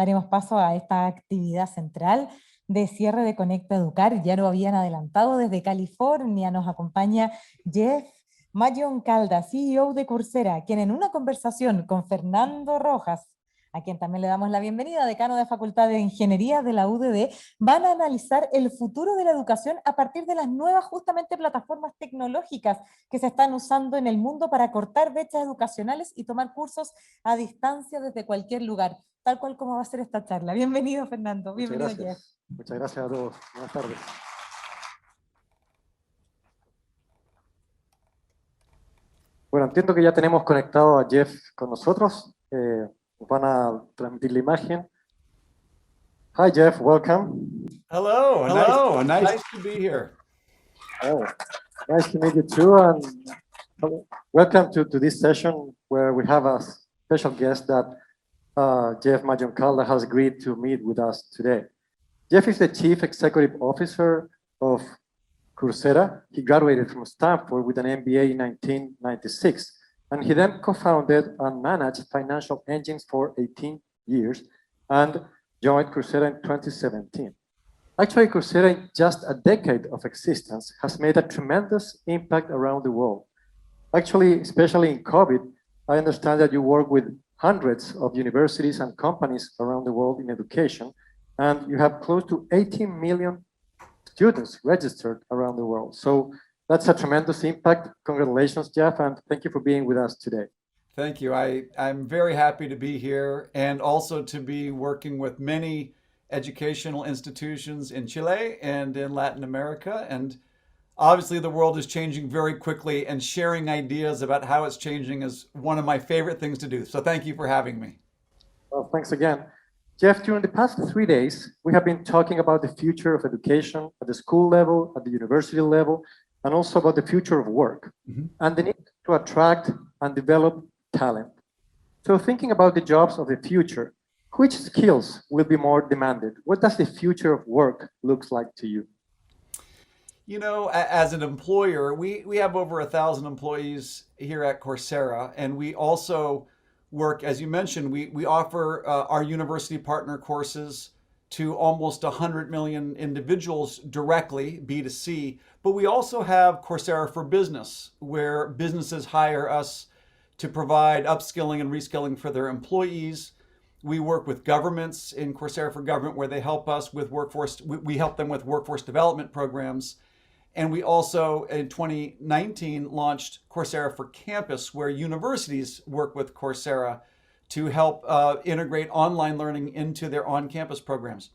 daremos paso a esta actividad central de cierre de Conecta Educar. Ya lo habían adelantado desde California. Nos acompaña Jeff Maggioncalda, CEO de Coursera, quien en una conversación con Fernando Rojas, a quien también le damos la bienvenida, decano de Facultad de Ingeniería de la UDD, van a analizar el futuro de la educación a partir de las nuevas justamente plataformas tecnológicas que se están usando en el mundo para cortar brechas educacionales y tomar cursos a distancia desde cualquier lugar, tal cual como va a ser esta charla. Bienvenido, Fernando. Bienvenido, Jeff. Muchas gracias a todos. Buenas tardes. Bueno, entiendo que ya tenemos conectado a Jeff con nosotros. Van a transmitir la imagen. Hi, Jeff. Welcome. Hello. Nice to be here. Oh, nice to meet you too. And welcome to this session where we have a special guest that Jeff Maggioncalda has agreed to meet with us today. Jeff is the Chief Executive Officer of Coursera. He graduated from Stanford with an MBA in 1996, and he then co-founded and managed financial engines for 18 years and joined Coursera in 2017. Actually, Coursera, in just a decade of existence, has made a tremendous impact around the world. Actually, especially in COVID, I understand that you work with hundreds of universities and companies around the world in education, and you have close to 18 million students registered around the world. So that's a tremendous impact. Congratulations, Jeff, and thank you for being with us today. Thank you. I'm very happy to be here and also to be working with many educational institutions in Chile and in Latin America. And obviously the world is changing very quickly, and sharing ideas about how it's changing is one of my favorite things to do. So thank you for having me. Well, thanks again. Jeff, during the past 3 days, we have been talking about the future of education at the school level, at the university level, and also about the future of work and the need to attract and develop talent. So thinking about the jobs of the future, which skills will be more demanded? What does the future of work look like to you? You know, as an employer, we have over 1,000 employees here at Coursera, and we also work, as you mentioned, we offer our university partner courses to almost 100 million individuals directly, B2C, but we also have Coursera for Business, where businesses hire us to provide upskilling and reskilling for their employees. We work with governments in Coursera for Government, where they help us with we help them with workforce development programs. And we also, in 2019, launched Coursera for Campus, where universities work with Coursera to help integrate online learning into their on-campus programs.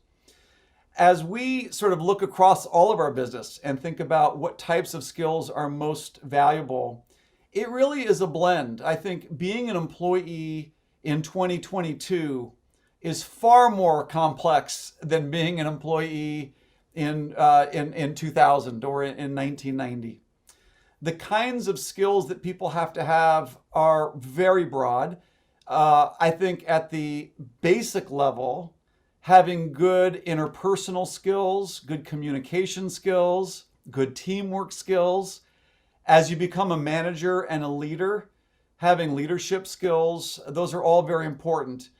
As we sort of look across all of our business and think about what types of skills are most valuable, it really is a blend. I think being an employee in 2022 is far more complex than being an employee in 2000 or in 1990. The kinds of skills that people have to have are very broad. I think at the basic level, having good interpersonal skills, good communication skills, good teamwork skills. As you become a manager and a leader, having leadership skills, those are all very important.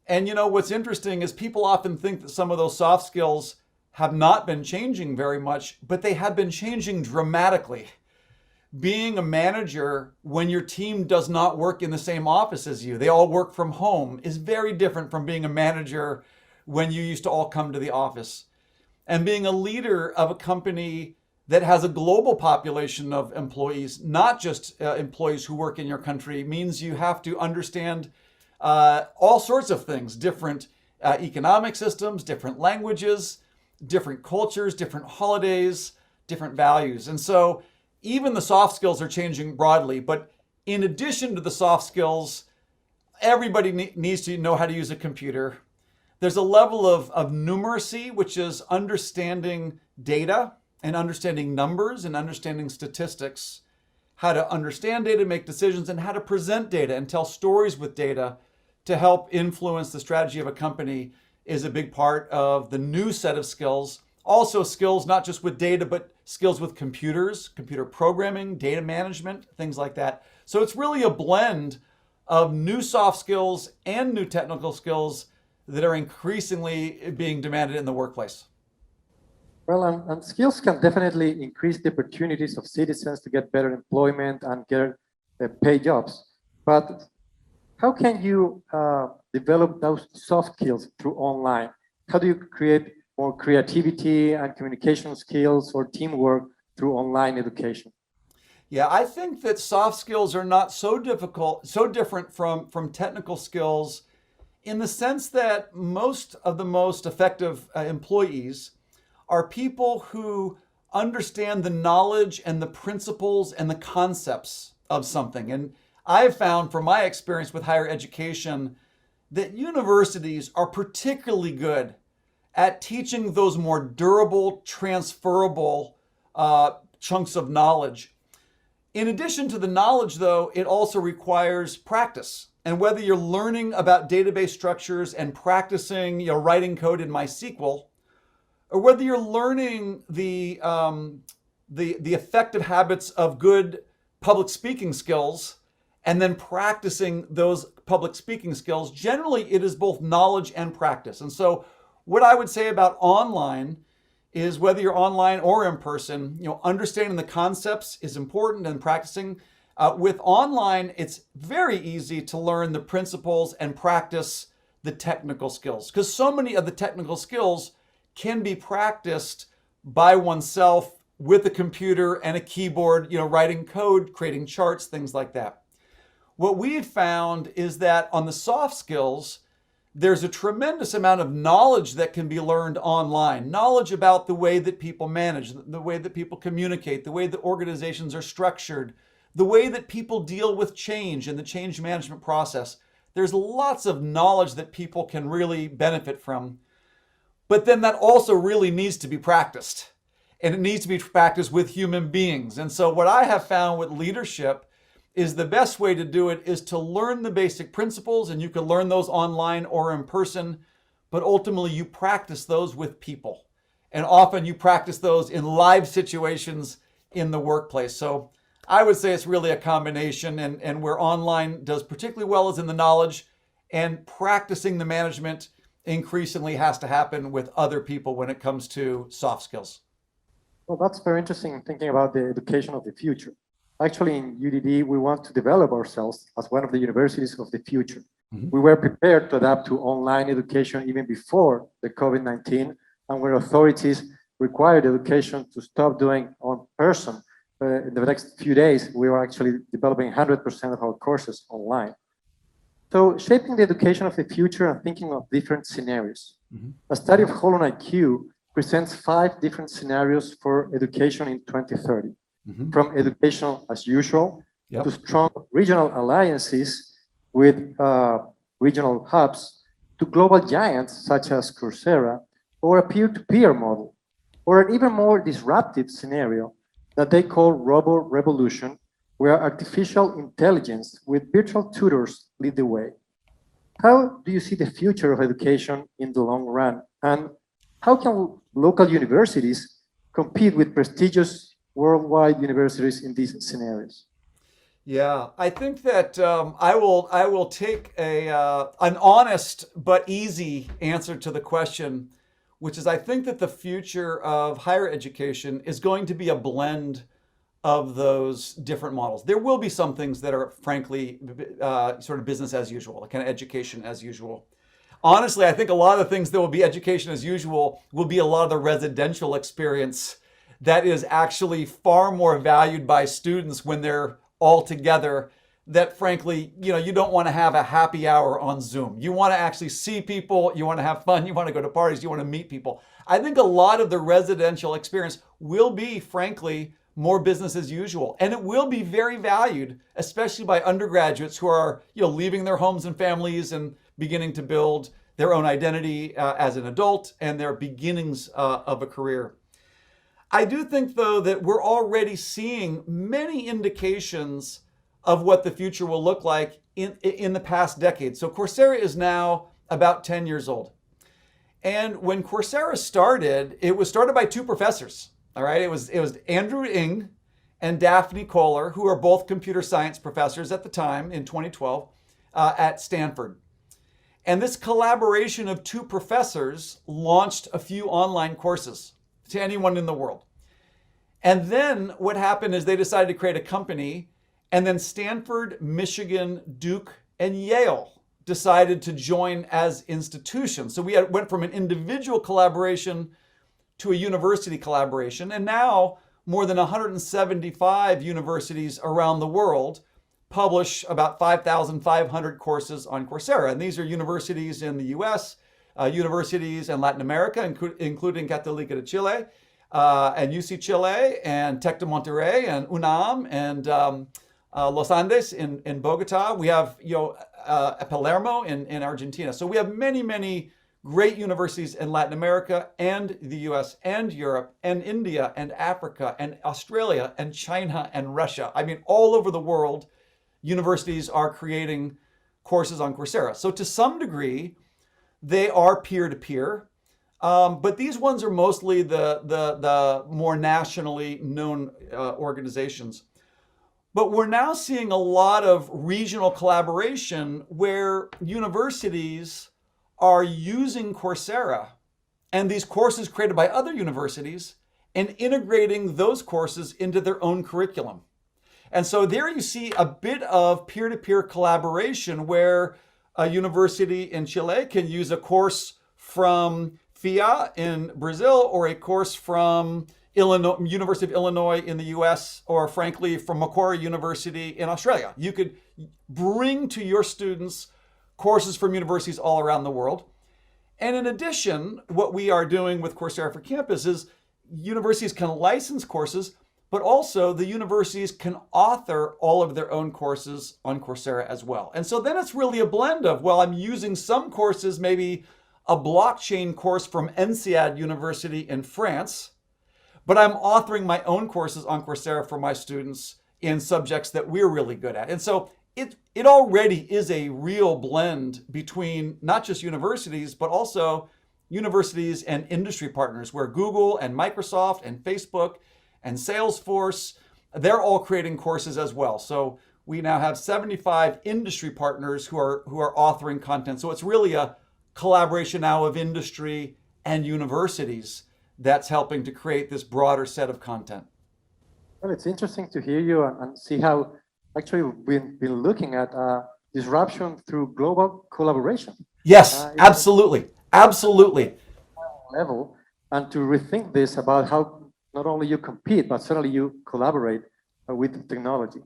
And you know, what's interesting is people often think that some of those soft skills have not been changing very much, but they have been changing dramatically. Being a manager when your team does not work in the same office as you, they all work from home, is very different from being a manager when you used to all come to the office. And being a leader of a company that has a global population of employees, not just employees who work in your country, means you have to understand all sorts of things, different economic systems, different languages, different cultures, different holidays, different values. And so even the soft skills are changing broadly, but in addition to the soft skills, everybody needs to know how to use a computer. There's a level of numeracy, which is understanding data and understanding numbers and understanding statistics, how to understand data, make decisions, and how to present data and tell stories with data to help influence the strategy of a company is a big part of the new set of skills. Also skills, not just with data, but skills with computers, computer programming, data management, things like that. So it's really a blend of new soft skills and new technical skills that are increasingly being demanded in the workplace. Well, and skills can definitely increase the opportunities of citizens to get better employment and get paid jobs. But how can you develop those soft skills through online? How do you create more creativity and communication skills or teamwork through online education? Yeah, I think that soft skills are not so different from technical skills in the sense that most of the most effective employees are people who understand the knowledge and the principles and the concepts of something. And I've found from my experience with higher education that universities are particularly good at teaching those more durable, transferable chunks of knowledge. In addition to the knowledge, though, it also requires practice. And whether you're learning about database structures and practicing, writing code in MySQL, or whether you're learning the effective habits of good public speaking skills and then practicing those public speaking skills, generally it is both knowledge and practice. And so what I would say about online is whether you're online or in person, understanding the concepts is important and practicing. With online, it's very easy to learn the principles and practice the technical skills because so many of the technical skills can be practiced by oneself with a computer and a keyboard, writing code, creating charts, things like that. What we've found is that on the soft skills, there's a tremendous amount of knowledge that can be learned online. Knowledge about the way that people manage, the way that people communicate, the way that organizations are structured, the way that people deal with change and the change management process. There's lots of knowledge that people can really benefit from. But then that also really needs to be practiced. And it needs to be practiced with human beings. And so what I have found with leadership is the best way to do it is to learn the basic principles, and you can learn those online or in person, but ultimately you practice those with people. And often you practice those in live situations in the workplace. So I would say it's really a combination, and where online does particularly well is in the knowledge, and practicing the management increasingly has to happen with other people when it comes to soft skills. Well, that's very interesting thinking about the education of the future. Actually, in UDD, we want to develop ourselves as one of the universities of the future. Mm-hmm. We were prepared to adapt to online education even before the COVID-19, and where authorities required education to stop doing on person. In the next few days, we were actually developing 100% of our courses online. So shaping the education of the future and thinking of different scenarios. Mm-hmm. A study of Holon IQ presents 5 different scenarios for education in 2030. Mm-hmm. From education as usual to strong regional alliances with regional hubs to global giants such as Coursera or a peer-to-peer model, or an even more disruptive scenario that they call Robo Revolution, where artificial intelligence with virtual tutors lead the way. How do you see the future of education in the long run? And how can local universities compete with prestigious worldwide universities in these scenarios? Yeah, I think that I will take an honest but easy answer to the question, which is I think that the future of higher education is going to be a blend of those different models. There will be some things that are frankly sort of business as usual, kind of education as usual. Honestly, I think a lot of the things that will be education as usual will be a lot of the residential experience that is actually far more valued by students when they're all together, that frankly, you don't want to have a happy hour on Zoom. You want to actually see people, you want to have fun, you want to go to parties, you want to meet people. I think a lot of the residential experience will be, frankly, more business as usual. And it will be very valued, especially by undergraduates who are leaving their homes and families and beginning to build their own identity as an adult and their beginnings of a career. I do think, though, that we're already seeing many indications of what the future will look like in the past decade. So Coursera is now about 10 years old. And when Coursera started, it was started by 2 professors. All right, it was Andrew Ng and Daphne Koller, who are both computer science professors at the time in 2012 at Stanford. And this collaboration of two professors launched a few online courses to anyone in the world. And then what happened is they decided to create a company, and then Stanford, Michigan, Duke, and Yale decided to join as institutions. So we went from an individual collaboration to a university collaboration, and now more than 175 universities around the world publish about 5,500 courses on Coursera. And these are universities in the US, universities in Latin America, including Católica de Chile, and UC Chile, and Tec de Monterrey, and UNAM, and Los Andes in Bogota. We have Palermo in Argentina. So we have many great universities in Latin America and the US and Europe and India and Africa and Australia and China and Russia. I mean, all over the world, universities are creating courses on Coursera. So to some degree, they are peer-to-peer, but these ones are mostly the more nationally known organizations. But we're now seeing a lot of regional collaboration where universities are using Coursera and these courses created by other universities and integrating those courses into their own curriculum. And so there you see a bit of peer-to-peer collaboration where a university in Chile can use a course from FIA in Brazil, or a course from University of Illinois in the US, or frankly from Macquarie University in Australia. You could bring to your students courses from universities all around the world. And in addition, what we are doing with Coursera for Campus is universities can license courses, but also the universities can author all of their own courses on Coursera as well. And so then it's really a blend of, well, I'm using some courses, maybe a blockchain course from INSEAD University in France, but I'm authoring my own courses on Coursera for my students in subjects that we're really good at. And so it already is a real blend between not just universities, but also universities and industry partners, where Google and Microsoft and Facebook and Salesforce, they're all creating courses as well. So we now have 75 industry partners who are authoring content. So it's really a collaboration now of industry and universities that's helping to create this broader set of content. Well, it's interesting to hear you and see how actually we've been looking at disruption through global collaboration. Yes, absolutely. Level, and to rethink this about how not only you compete, but certainly you collaborate with technology.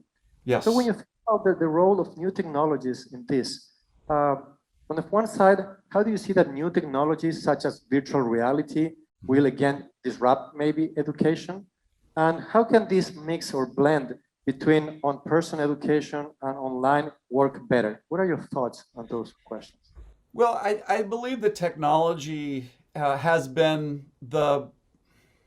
Yes. So when you think about the role of new technologies in this, on the one side, how do you see that new technologies such as virtual reality will again disrupt maybe education? And how can this mix or blend between on-person education and online work better? What are your thoughts on those questions? Well, I believe that technology has been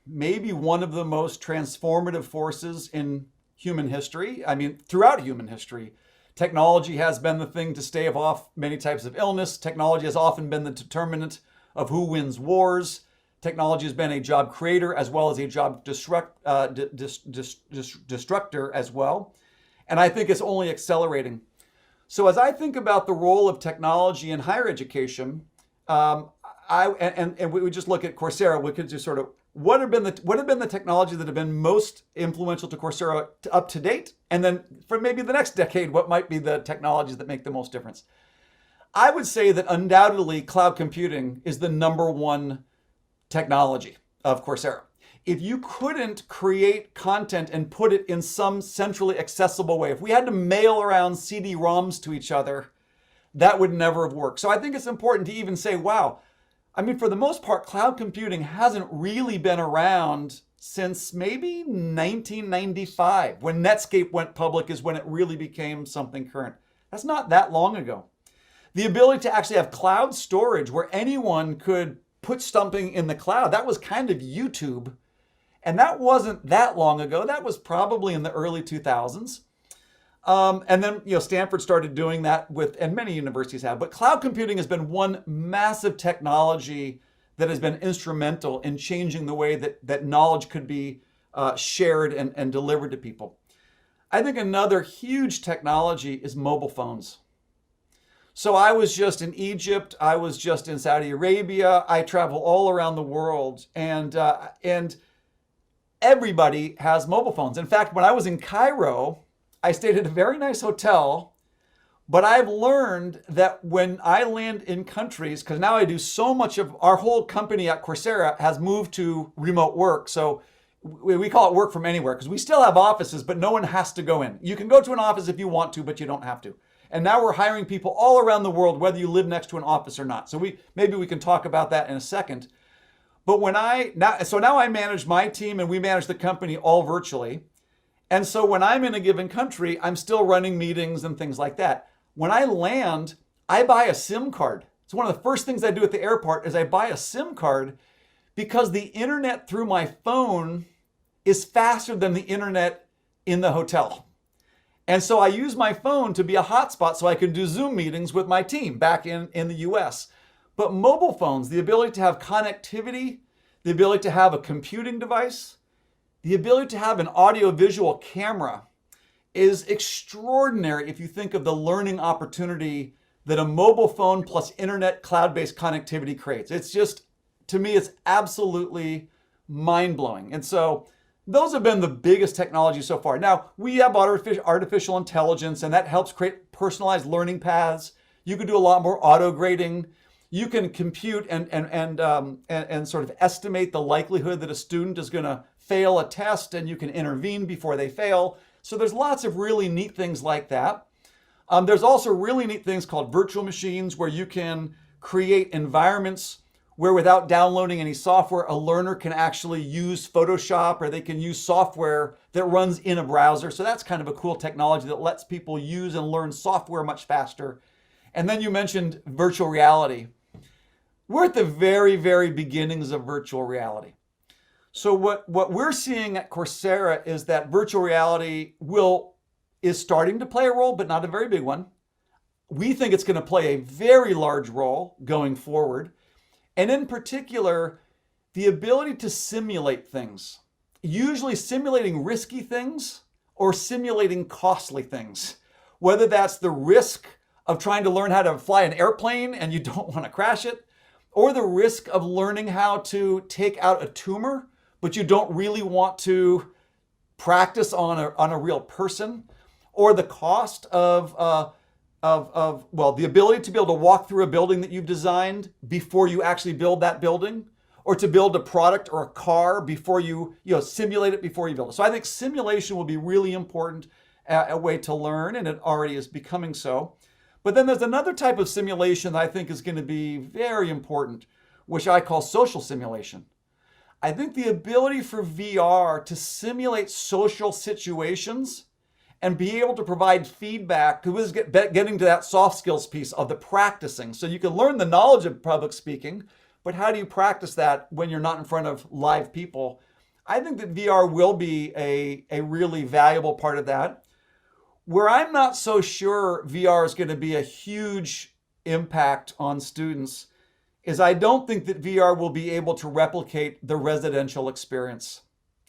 maybe one of the most transformative forces in human history. I mean, throughout human history, technology has been the thing to stave off many types of illness. Technology has often been the determinant of who wins wars. Technology has been a job creator as well as a job destructor as well. And I think it's only accelerating. So as I think about the role of technology in higher education, we just look at Coursera, we could just sort of, what have been the technologies that have been most influential to Coursera up to date? And then for maybe the next decade, what might be the technologies that make the most difference? I would say that undoubtedly cloud computing is the number one technology of Coursera. If you couldn't create content and put it in some centrally accessible way, if we had to mail around CD-ROMs to each other, that would never have worked. So I think it's important to even say, wow, I mean, for the most part, cloud computing hasn't really been around since maybe 1995. When Netscape went public is when it really became something current. That's not that long ago. The ability to actually have cloud storage where anyone could put something in the cloud, that was kind of YouTube. And that wasn't that long ago. That was probably in the early 2000s. And then, Stanford started doing that and many universities have. But cloud computing has been one massive technology that has been instrumental in changing the way that knowledge could be shared and delivered to people. I think another huge technology is mobile phones. So I was just in Egypt, I was just in Saudi Arabia, I travel all around the world, and everybody has mobile phones. In fact, when I was in Cairo, I stayed at a very nice hotel, but I've learned that when I land in countries, because now I do so much of our whole company at Coursera has moved to remote work. So we call it work from anywhere because we still have offices, but no one has to go in. You can go to an office if you want to, but you don't have to. And now we're hiring people all around the world, whether you live next to an office or not. So maybe we can talk about that in a second. But now I manage my team and we manage the company all virtually. And so when I'm in a given country, I'm still running meetings and things like that. When I land, I buy a SIM card. It's one of the first things I do at the airport is I buy a SIM card because the internet through my phone is faster than the internet in the hotel. And so I use my phone to be a hotspot so I can do Zoom meetings with my team back in the US. But mobile phones, the ability to have connectivity, the ability to have a computing device, the ability to have an audio-visual camera is extraordinary if you think of the learning opportunity that a mobile phone plus internet cloud-based connectivity creates. It's just, to me, it's absolutely mind-blowing. And so those have been the biggest technologies so far. Now, we have artificial intelligence, and that helps create personalized learning paths. You can do a lot more auto-grading. You can compute and sort of estimate the likelihood that a student is going to fail a test, and you can intervene before they fail. So there's lots of really neat things like that. There's also really neat things called virtual machines where you can create environments where without downloading any software, a learner can actually use Photoshop or they can use software that runs in a browser. So that's kind of a cool technology that lets people use and learn software much faster. And then you mentioned virtual reality. We're at the very, very beginnings of virtual reality. So what we're seeing at Coursera is that virtual reality is starting to play a role, but not a very big one. We think it's going to play a very large role going forward. And in particular, the ability to simulate things, usually simulating risky things or simulating costly things, whether that's the risk of trying to learn how to fly an airplane and you don't want to crash it, or the risk of learning how to take out a tumor, but you don't really want to practice on a real person, or the cost of the ability to be able to walk through a building that you've designed before you actually build that building, or to build a product or a car before you simulate it before you build it. So I think simulation will be really important, a way to learn, and it already is becoming so. But then there's another type of simulation that I think is going to be very important, which I call social simulation. I think the ability for VR to simulate social situations and be able to provide feedback, because getting to that soft skills piece of the practicing. So you can learn the knowledge of public speaking, but how do you practice that when you're not in front of live people? I think that VR will be a really valuable part of that. Where I'm not so sure VR is going to be a huge impact on students is I don't think that VR will be able to replicate the residential experience.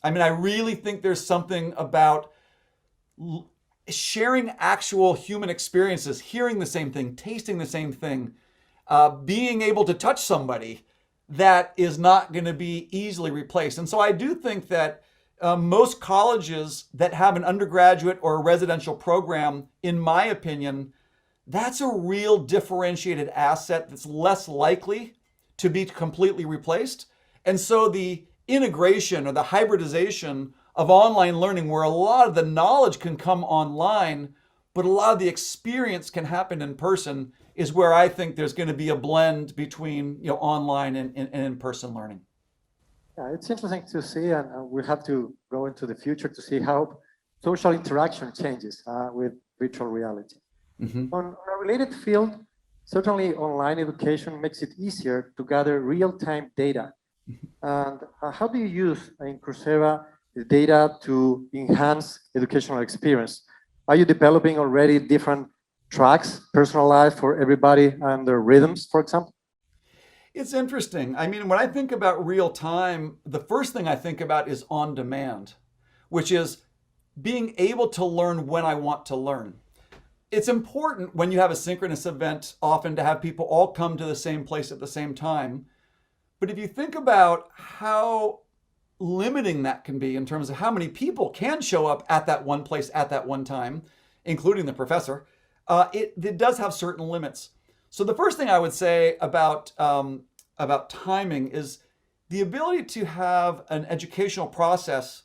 I mean, I really think there's something about sharing actual human experiences, hearing the same thing, tasting the same thing, being able to touch somebody that is not going to be easily replaced. And so I do think that most colleges that have an undergraduate or a residential program, in my opinion, that's a real differentiated asset that's less likely to be completely replaced. And so the integration or the hybridization of online learning, where a lot of the knowledge can come online, but a lot of the experience can happen in person, is where I think there's going to be a blend between online and in-person learning. Yeah, it's interesting to see, and we have to go into the future to see how social interaction changes with virtual reality. Mm-hmm. On a related field, certainly online education makes it easier to gather real-time data. And how do you use in Coursera the data to enhance educational experience? Are you developing already different tracks personalized for everybody and their rhythms, for example? It's interesting. I mean, when I think about real time, the first thing I think about is on demand, which is being able to learn when I want to learn. it's important when you have a synchronous event often to have people all come to the same place at the same time. But if you think about how limiting that can be in terms of how many people can show up at that one place at that one time, including the professor, it does have certain limits. So the first thing I would say about timing is the ability to have an educational process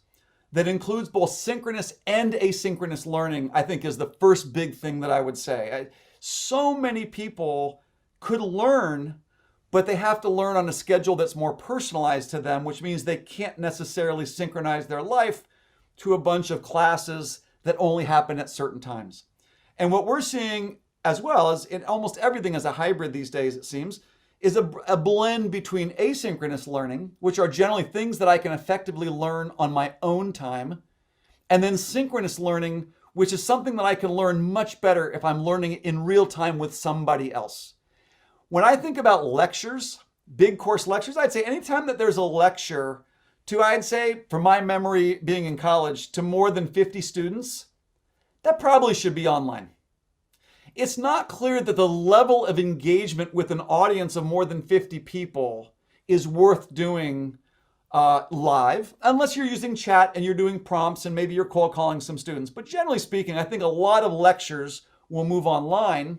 that includes both synchronous and asynchronous learning, I think is the first big thing that I would say. So many people could learn, but they have to learn on a schedule that's more personalized to them, which means they can't necessarily synchronize their life to a bunch of classes that only happen at certain times. And what we're seeing as well is in almost everything as a hybrid these days, it seems, is a blend between asynchronous learning, which are generally things that I can effectively learn on my own time, and then synchronous learning, which is something that I can learn much better if I'm learning in real time with somebody else. When I think about lectures, big course lectures, I'd say anytime that there's a lecture to, I'd say, from my memory being in college, to more than 50 students, that probably should be online. It's not clear that the level of engagement with an audience of more than 50 people is worth doing live, unless you're using chat and you're doing prompts and maybe you're cold calling some students. But generally speaking, I think a lot of lectures will move online,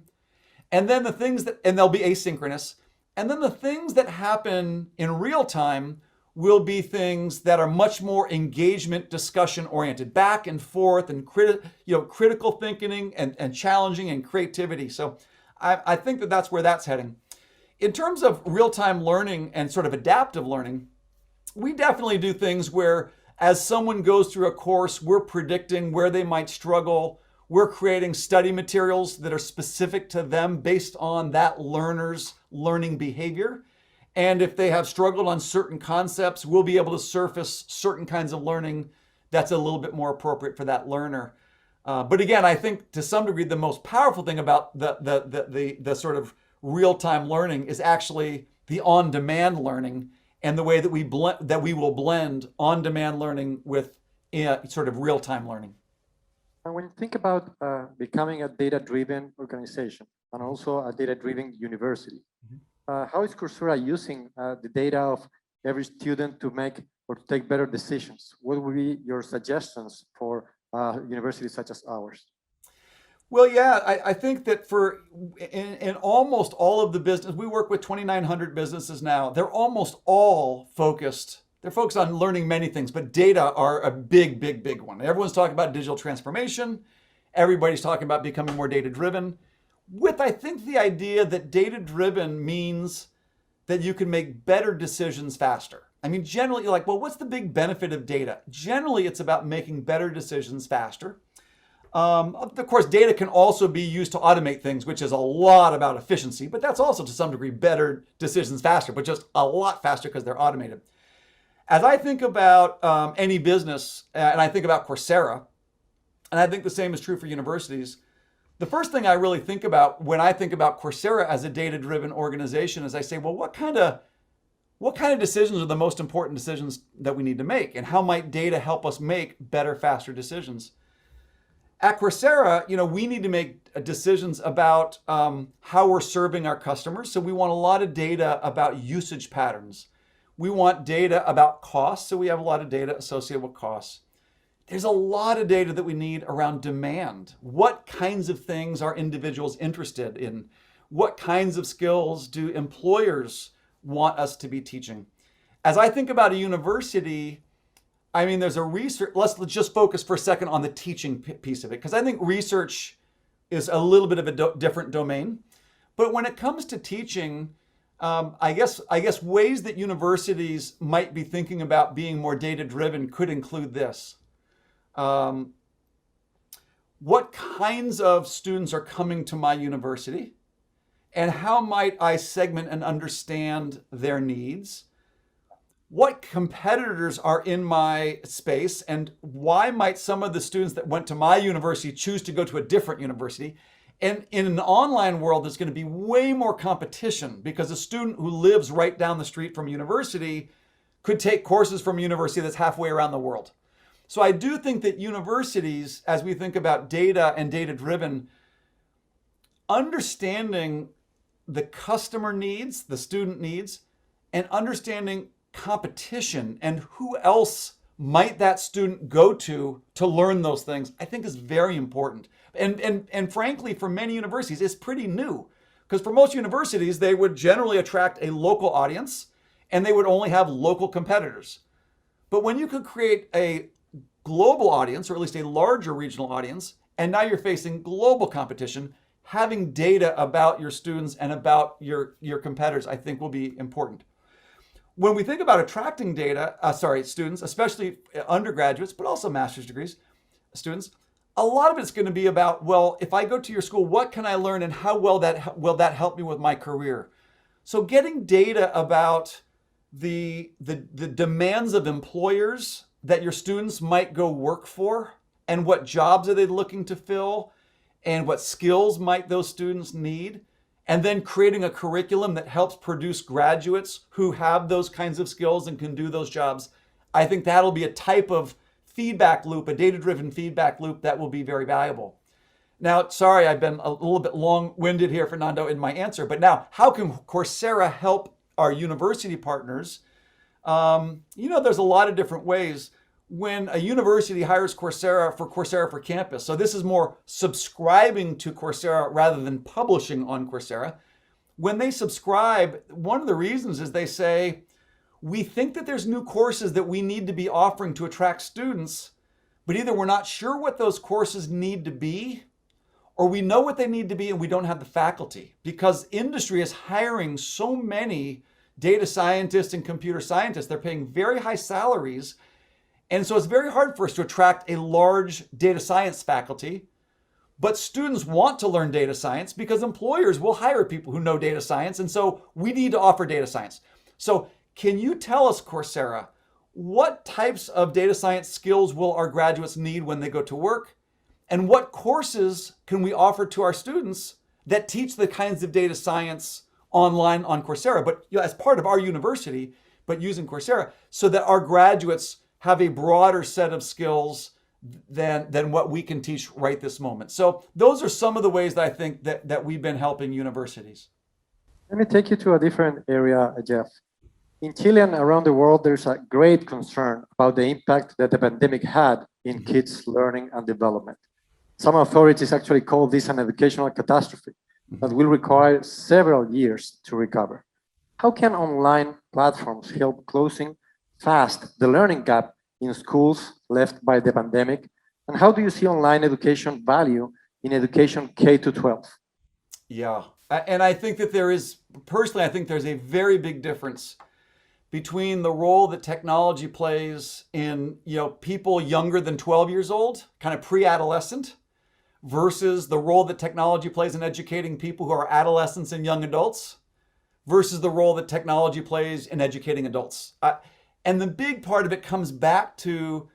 and then they'll be asynchronous. And then the things that happen in real time will be things that are much more engagement, discussion oriented, back and forth, and critical thinking and challenging and creativity. So I think that that's where that's heading. In terms of real-time learning and sort of adaptive learning, we definitely do things where as someone goes through a course, we're predicting where they might struggle. We're creating study materials that are specific to them based on that learner's learning behavior. And if they have struggled on certain concepts, we'll be able to surface certain kinds of learning that's a little bit more appropriate for that learner. But again, I think to some degree, the most powerful thing about the sort of real-time learning is actually the on-demand learning and the way that we will blend on-demand learning with sort of real-time learning. And when you think about becoming a data-driven organization and also a data-driven university, how is Coursera using the data of every student to make or to take better decisions? What would be your suggestions for universities such as ours? Well, yeah, I think that in almost all of the business, we work with 2,900 businesses now. They're almost all focused. They're focused on learning many things, but data are a big, big, big one. Everyone's talking about digital transformation. Everybody's talking about becoming more data-driven. With, I think, the idea that data-driven means that you can make better decisions faster. I mean, generally, you're like, well, what's the big benefit of data? Generally, it's about making better decisions faster. Of course, data can also be used to automate things, which is a lot about efficiency, but that's also to some degree better decisions faster, but just a lot faster because they're automated. As I think about any business, and I think about Coursera, and I think the same is true for universities, the first thing I really think about when I think about Coursera as a data-driven organization is I say, well, what kind of decisions are the most important decisions that we need to make? And how might data help us make better, faster decisions? At Coursera, we need to make decisions about how we're serving our customers. So we want a lot of data about usage patterns. We want data about costs. So we have a lot of data associated with costs. There's a lot of data that we need around demand. What kinds of things are individuals interested in? What kinds of skills do employers want us to be teaching? As I think about a university, I mean, there's a research, let's just focus for a second on the teaching piece of it, because I think research is a little bit of a different domain. But when it comes to teaching, I guess ways that universities might be thinking about being more data-driven could include this. What kinds of students are coming to my university, and how might I segment and understand their needs? What competitors are in my space, and why might some of the students that went to my university choose to go to a different university? And in an online world, there's going to be way more competition because a student who lives right down the street from a university could take courses from a university that's halfway around the world. So I do think that universities, as we think about data and data-driven, understanding the customer needs, the student needs, and understanding competition and who else might that student go to learn those things, I think is very important. And frankly, for many universities, it's pretty new. Because for most universities, they would generally attract a local audience and they would only have local competitors. But when you could create a global audience, or at least a larger regional audience, and now you're facing global competition, having data about your students and about your competitors, I think will be important. When we think about attracting students, especially undergraduates, but also master's degrees students, a lot of it's going to be about, well, if I go to your school, what can I learn and how will that help me with my career? So getting data about the demands of employers that your students might go work for, and what jobs are they looking to fill, and what skills might those students need, and then creating a curriculum that helps produce graduates who have those kinds of skills and can do those jobs. I think that'll be a type of feedback loop, a data-driven feedback loop that will be very valuable. Now, sorry, I've been a little bit long-winded here, Fernando, in my answer, but now, how can Coursera help our university partners? There's a lot of different ways. When a university hires Coursera for campus, so this is more subscribing to Coursera rather than publishing on Coursera. When they subscribe, one of the reasons is they say, we think that there's new courses that we need to be offering to attract students, but either we're not sure what those courses need to be, or we know what they need to be and we don't have the faculty, because industry is hiring so many data scientists and computer scientists. They're paying very high salaries. And so it's very hard for us to attract a large data science faculty, but students want to learn data science because employers will hire people who know data science. And so we need to offer data science. So can you tell us, Coursera, what types of data science skills will our graduates need when they go to work? And what courses can we offer to our students that teach the kinds of data science online on Coursera, but as part of our university, but using Coursera, so that our graduates have a broader set of skills than what we can teach right this moment. So those are some of the ways that I think that we've been helping universities. Let me take you to a different area, Jeff. In Chile and around the world, there's a great concern about the impact that the pandemic had in kids' learning and development. Some authorities actually call this an educational catastrophe that will require several years to recover. How can online platforms help closing fast the learning gap in schools left by the pandemic? And how do you see online education value in education K to 12? Yeah, and I think that I think there's a very big difference between the role that technology plays in, people younger than 12 years old, kind of pre-adolescent, versus the role that technology plays in educating people who are adolescents and young adults, versus the role that technology plays in educating adults. And the big part of it comes back to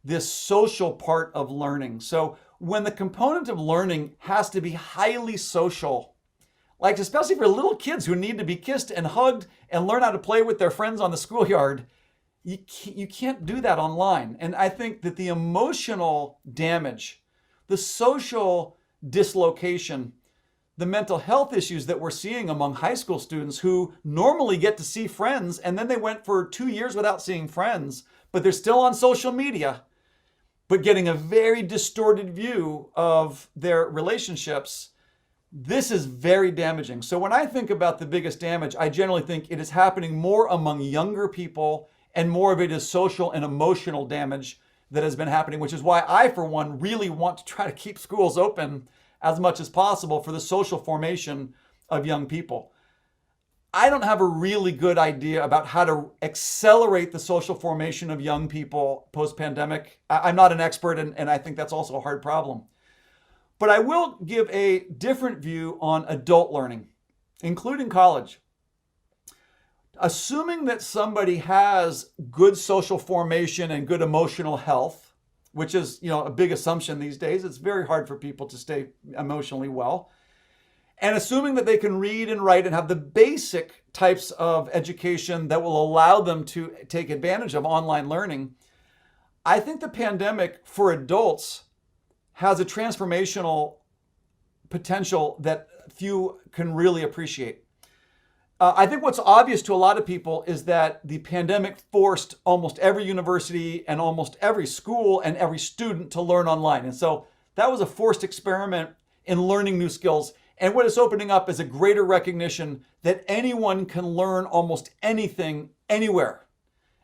this social part of learning. So when the component of learning has to be highly social, like especially for little kids who need to be kissed and hugged and learn how to play with their friends on the schoolyard, you can't do that online. And I think that the emotional damage, the social dislocation, the mental health issues that we're seeing among high school students who normally get to see friends, and then they went for 2 years without seeing friends, but they're still on social media, but getting a very distorted view of their relationships. This is very damaging. So when I think about the biggest damage, I generally think it is happening more among younger people, and more of it is social and emotional damage that has been happening, which is why I, for one, really want to try to keep schools open as much as possible for the social formation of young people. I don't have a really good idea about how to accelerate the social formation of young people post-pandemic. I'm not an expert, and I think that's also a hard problem. But I will give a different view on adult learning, including college. Assuming that somebody has good social formation and good emotional health, which is, a big assumption these days. It's very hard for people to stay emotionally well. And assuming that they can read and write and have the basic types of education that will allow them to take advantage of online learning, I think the pandemic for adults has a transformational potential that few can really appreciate. I think what's obvious to a lot of people is that the pandemic forced almost every university and almost every school and every student to learn online. And so that was a forced experiment in learning new skills. And what it's opening up is a greater recognition that anyone can learn almost anything, anywhere,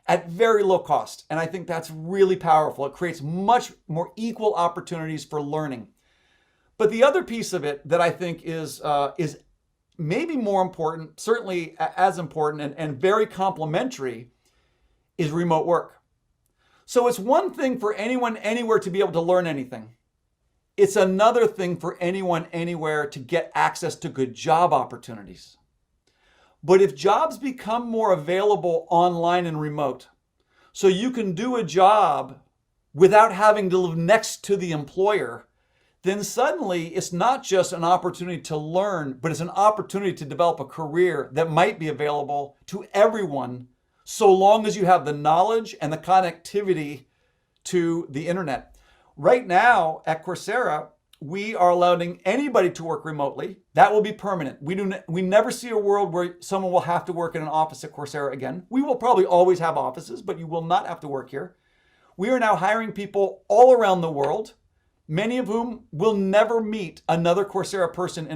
at very low cost. And I think that's really powerful. It creates much more equal opportunities for learning. But the other piece of it that I think is maybe more important, certainly as important and very complementary, is remote work. So it's one thing for anyone anywhere to be able to learn anything. It's another thing for anyone anywhere to get access to good job opportunities. But if jobs become more available online and remote, so you can do a job without having to live next to the employer, then suddenly it's not just an opportunity to learn, but it's an opportunity to develop a career that might be available to everyone, so long as you have the knowledge and the connectivity to the internet. Right now at Coursera, we are allowing anybody to work remotely. That will be permanent. We never see a world where someone will have to work in an office at Coursera again. We will probably always have offices, but you will not have to work here. We are now hiring people all around the world, many of whom will never meet another Coursera person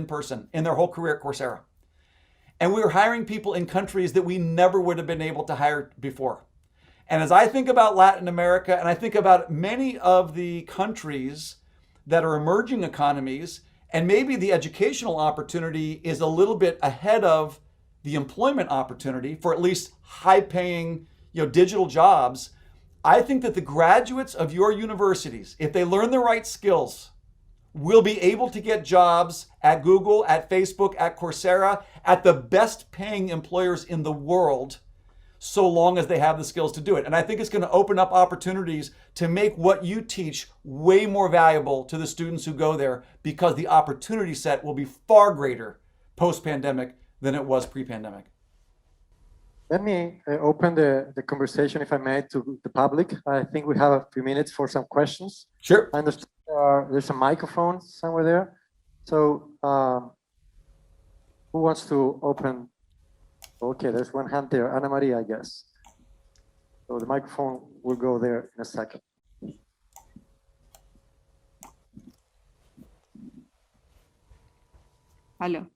in their whole career at Coursera. And we are hiring people in countries that we never would have been able to hire before. And as I think about Latin America, and I think about many of the countries that are emerging economies, and maybe the educational opportunity is a little bit ahead of the employment opportunity for at least high-paying, digital jobs, I think that the graduates of your universities, if they learn the right skills, will be able to get jobs at Google, at Facebook, at Coursera, at the best paying employers in the world, so long as they have the skills to do it. And I think it's going to open up opportunities to make what you teach way more valuable to the students who go there, because the opportunity set will be far greater post-pandemic than it was pre-pandemic. Let me open the conversation, if I may, to the public. I think we have a few minutes for some questions. Sure. I understand there's a microphone somewhere there. So who wants to open? Okay, there's one hand there. Ana Maria, I guess. So the microphone will go there in a second. Hello.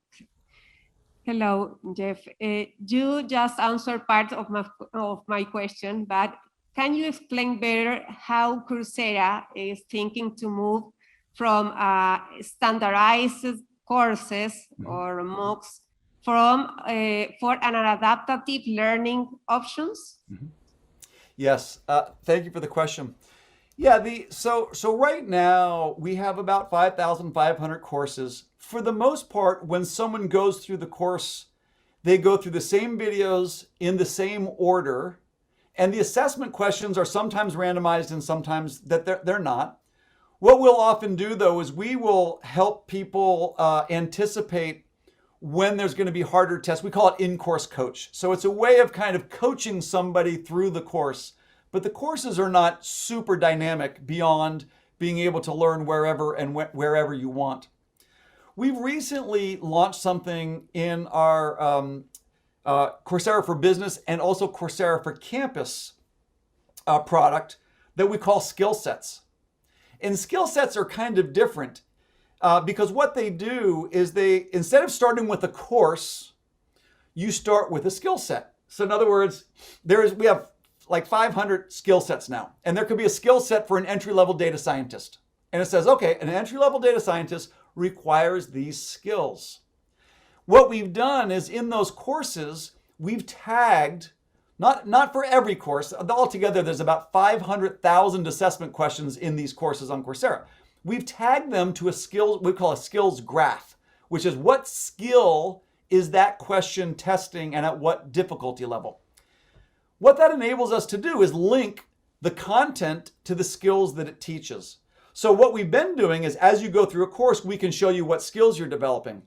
Hello, Jeff. You just answered part of my question, but can you explain better how Coursera is thinking to move from standardized courses or MOOCs for an adaptive learning options? Yes, thank you for the question. Yeah, so right now we have about 5,500 courses. For the most part, when someone goes through the course, they go through the same videos in the same order, and the assessment questions are sometimes randomized and sometimes that they're not. What we'll often do, though, is we will help people anticipate when there's going to be harder tests. We call it in-course coach. So it's a way of kind of coaching somebody through the course. But the courses are not super dynamic beyond being able to learn wherever and wherever you want. We've recently launched something in our Coursera for Business and also Coursera for Campus product that we call skill sets. And skill sets are kind of different because what they do is instead of starting with a course, you start with a skill set. So in other words, we have like 500 skill sets now. And there could be a skill set for an entry-level data scientist. And it says, okay, an entry-level data scientist requires these skills. What we've done is in those courses, we've tagged, not for every course, altogether there's about 500,000 assessment questions in these courses on Coursera. We've tagged them to a skills, we call a skills graph, which is what skill is that question testing and at what difficulty level. What that enables us to do is link the content to the skills that it teaches. So what we've been doing is as you go through a course, we can show you what skills you're developing.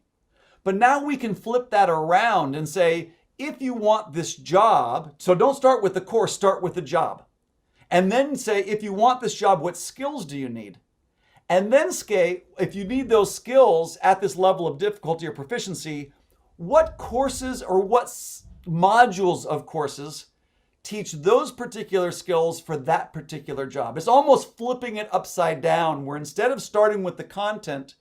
But now we can flip that around and say, if you want this job, so don't start with the course, start with the job. And then say, if you want this job, what skills do you need? And then, Skay, if you need those skills at this level of difficulty or proficiency, what courses or what modules of courses teach those particular skills for that particular job? It's almost flipping it upside down, where instead of starting with the content,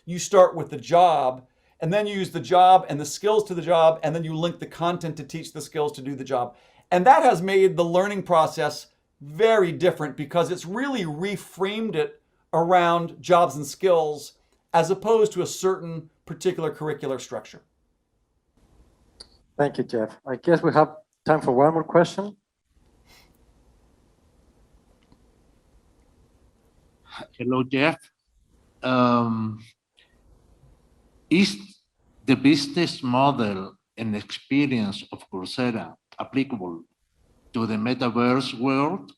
you start with the job, and then you use the job and the skills to the job, and then you link the content to teach the skills to do the job. And that has made the learning process very different because it's really reframed it around jobs and skills as opposed to a certain particular curricular structure. Thank you, Jeff. I guess we have time for one more question. Hello, Jeff. Is the business model and experience of Coursera applicable to the Metaverse world?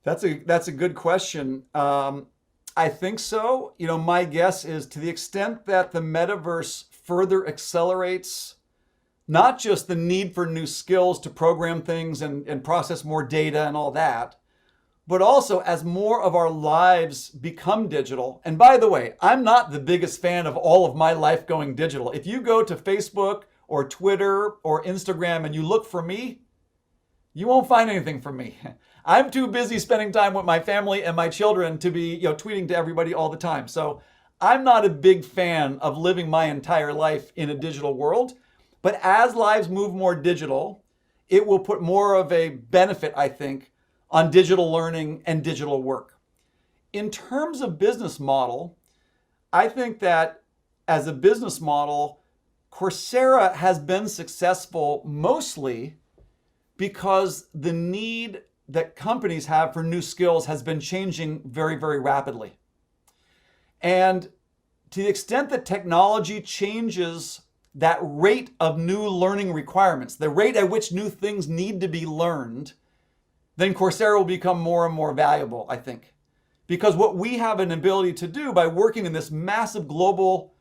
That's a good question. I think so. You know, my guess is to the extent that the Metaverse further accelerates not just the need for new skills to program things and process more data and all that, but also as more of our lives become digital. And by the way, I'm not the biggest fan of all of my life going digital. If you go to Facebook or Twitter or Instagram and you look for me, you won't find anything from me. I'm too busy spending time with my family and my children to be, tweeting to everybody all the time. So I'm not a big fan of living my entire life in a digital world. But as lives move more digital, it will put more of a benefit, I think, on digital learning and digital work. In terms of business model, I think that as a business model, Coursera has been successful mostly because the need that companies have for new skills has been changing very, very rapidly. And to the extent that technology changes that rate of new learning requirements, the rate at which new things need to be learned, then Coursera will become more and more valuable, I think. Because what we have an ability to do by working in this massive global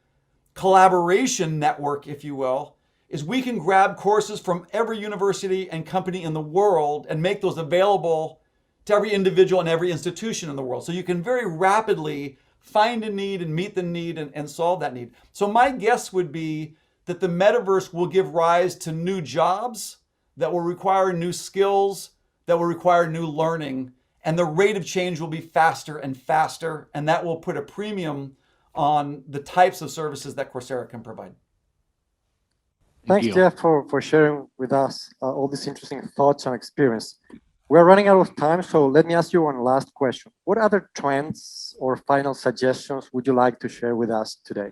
collaboration network, if you will, is we can grab courses from every university and company in the world and make those available to every individual and every institution in the world. So you can very rapidly find a need and meet the need and solve that need. So my guess would be that the Metaverse will give rise to new jobs that will require new skills, that will require new learning, and the rate of change will be faster and faster, and that will put a premium on the types of services that Coursera can provide. Thanks, Jeff, for sharing with us all these interesting thoughts and experience. We're running out of time, so let me ask you one last question. What other trends or final suggestions would you like to share with us today?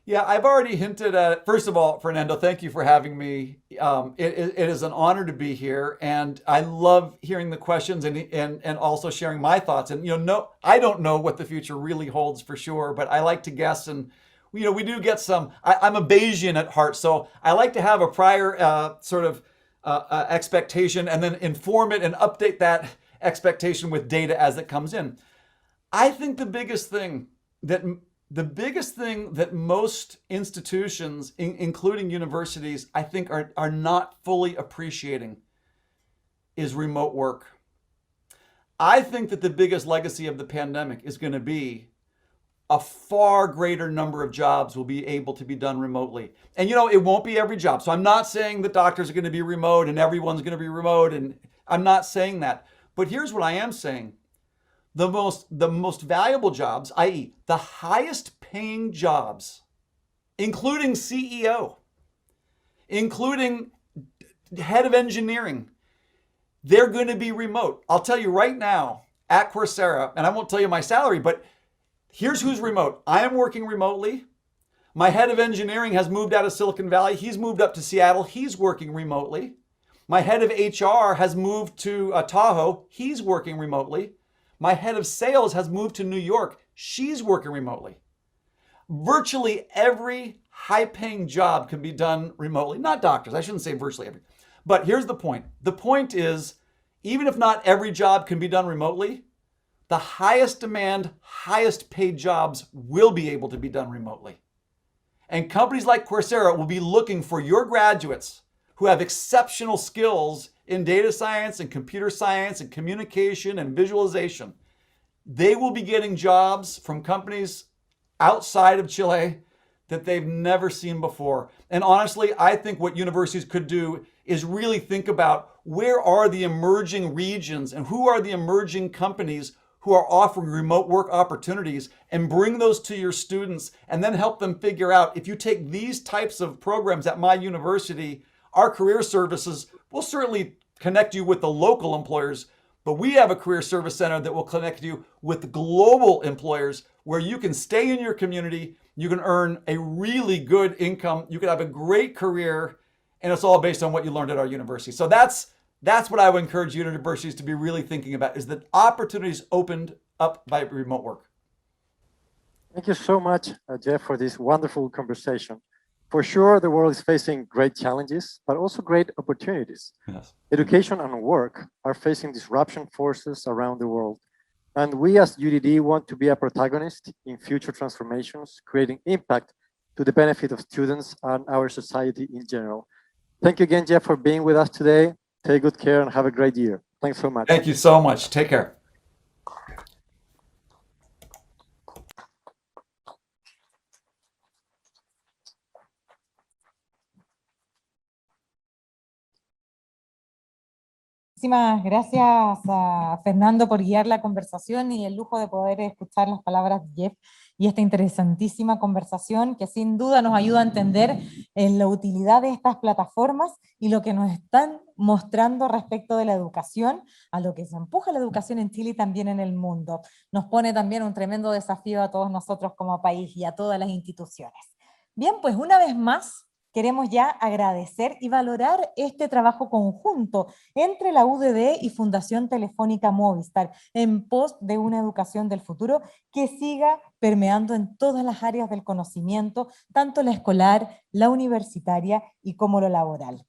Yeah, I've already hinted at it. First of all, Fernando, thank you for having me. It is an honor to be here, and I love hearing the questions and also sharing my thoughts. And I don't know what the future really holds for sure, but I like to guess. And we do get some. I'm a Bayesian at heart, so I like to have a prior expectation and then inform it and update that expectation with data as it comes in. I think the biggest thing that most institutions, including universities, I think are not fully appreciating is remote work. I think that the biggest legacy of the pandemic is going to be a far greater number of jobs will be able to be done remotely. And it won't be every job. So I'm not saying that doctors are going to be remote and everyone's going to be remote, and I'm not saying that. But here's what I am saying. The most valuable jobs, i.e. the highest paying jobs, including CEO, including head of engineering, they're going to be remote. I'll tell you right now at Coursera, and I won't tell you my salary, but here's who's remote. I am working remotely. My head of engineering has moved out of Silicon Valley. He's moved up to Seattle. He's working remotely. My head of HR has moved to Tahoe. He's working remotely. My head of sales has moved to New York. She's working remotely. Virtually every high-paying job can be done remotely. Not doctors. I shouldn't say virtually every. But here's the point. The point is, even if not every job can be done remotely, the highest demand, highest paid jobs will be able to be done remotely. And companies like Coursera will be looking for your graduates who have exceptional skills in data science and computer science and communication and visualization. they will be getting jobs from companies outside of Chile that they've never seen before. And honestly, I think what universities could do is really think about where are the emerging regions and who are the emerging companies who are offering remote work opportunities, and bring those to your students and then help them figure out, if you take these types of programs at my university, our career services will certainly connect you with the local employers, but we have a career service center that will connect you with global employers where you can stay in your community, you can earn a really good income, you can have a great career, and it's all based on what you learned at our university. So that's what I would encourage universities to be really thinking about, is the opportunities opened up by remote work. Thank you so much, Jeff, for this wonderful conversation. For sure, the world is facing great challenges, but also great opportunities. Yes. Education and work are facing disruption forces around the world. And we as UDD want to be a protagonist in future transformations, creating impact to the benefit of students and our society in general. Thank you again, Jeff, for being with us today. Take good care and have a great year. Thanks so much. Thank you so much. Take care. Muchísimas gracias a Fernando por guiar la conversación y el lujo de poder escuchar las palabras de Jeff y esta interesantísima conversación que sin duda nos ayuda a entender la utilidad de estas plataformas y lo que nos están mostrando respecto de la educación, a lo que se empuja la educación en Chile y también en el mundo. Nos pone también un tremendo desafío a todos nosotros como país y a todas las instituciones. Bien, pues una vez más, queremos ya agradecer y valorar este trabajo conjunto entre la UDD y Fundación Telefónica Movistar en pos de una educación del futuro que siga permeando en todas las áreas del conocimiento, tanto la escolar, la universitaria y como lo laboral.